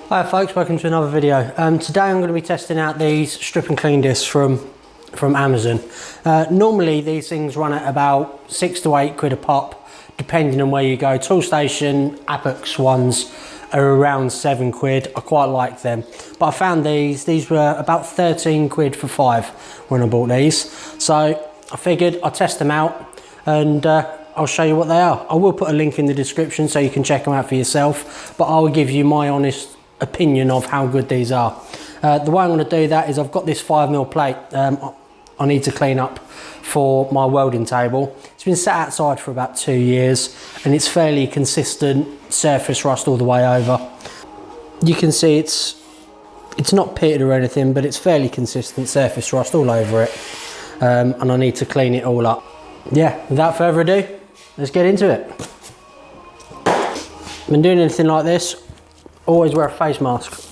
Hi folks, welcome to another video. Today I'm going to be testing out these strip and clean discs from Amazon. Normally these things run at about 6 to 8 quid a pop, depending on where you go. Toolstation, Apex ones are around 7 quid. I quite like them, but I found these were about 13 quid for 5 when I bought these. So I figured I'd test them out and I'll show you what they are. I will put a link in the description so you can check them out for yourself, but I will give you my honest opinion of how good these are. The way I'm going to do that is I've got this 5mm plate I need to clean up for my welding table. It's been sat outside for about 2 years and it's fairly consistent surface rust all the way over. You can see it's not pitted or anything, but it's fairly consistent surface rust all over it, and I need to clean it all up. Yeah, without further ado, let's get into it. When doing anything like this, always wear a face mask.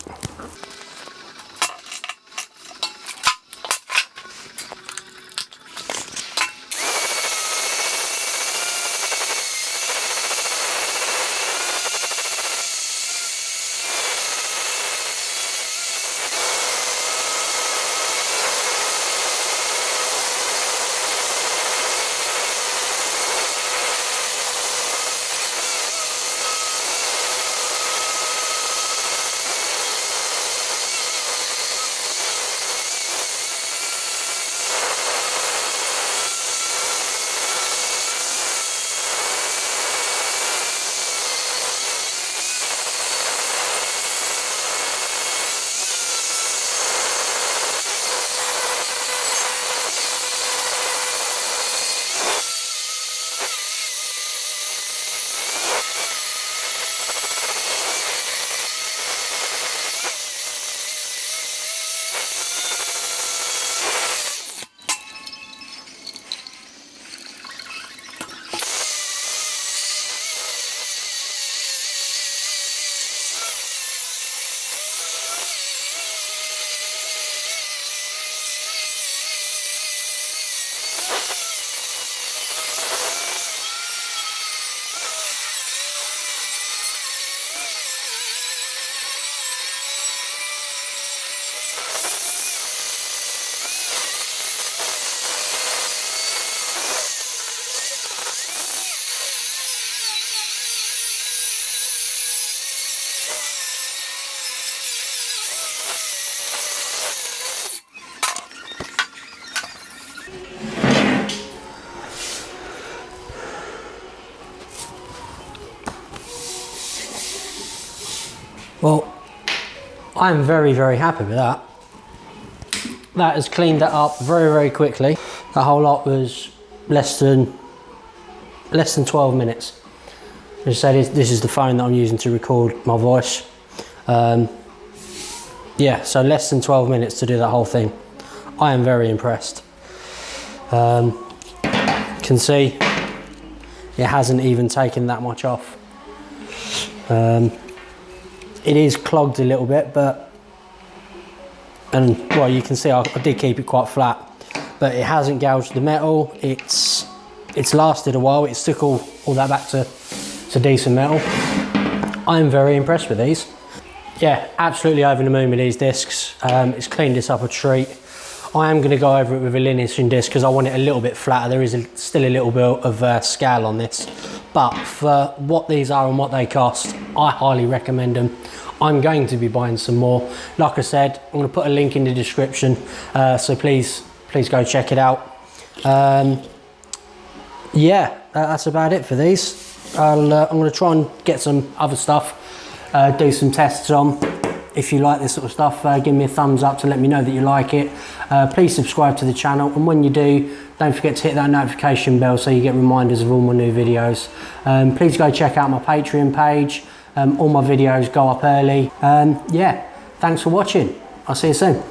Well, I'm very, very happy with that. That has cleaned that up very, very quickly. The whole lot was less than 12 minutes. As I said, this is the phone that I'm using to record my voice. Yeah, so less than 12 minutes to do that whole thing. I am very impressed. Can see it hasn't even taken that much off. It is clogged a little bit, and well, you can see I did keep it quite flat, but it hasn't gouged the metal. It's lasted a while. It took all that back to decent metal. I'm very impressed with these. Yeah, absolutely over the moon with these discs. It's cleaned this up a treat. I am going to go over it with a Linear disc because I want it a little bit flatter. There is still a little bit of scale on this, but for what these are and what they cost, I highly recommend them. I'm going to be buying some more. Like I said, I'm going to put a link in the description, so please go check it out. Yeah, that's about it for these. I'm going to try and get some other stuff, do some tests on. If you like this sort of stuff, give me a thumbs up to let me know that you like it. Please subscribe to the channel, and when you do, don't forget to hit that notification bell so you get reminders of all my new videos. Please go check out my Patreon page. All my videos go up early. Yeah, thanks for watching. I'll see you soon.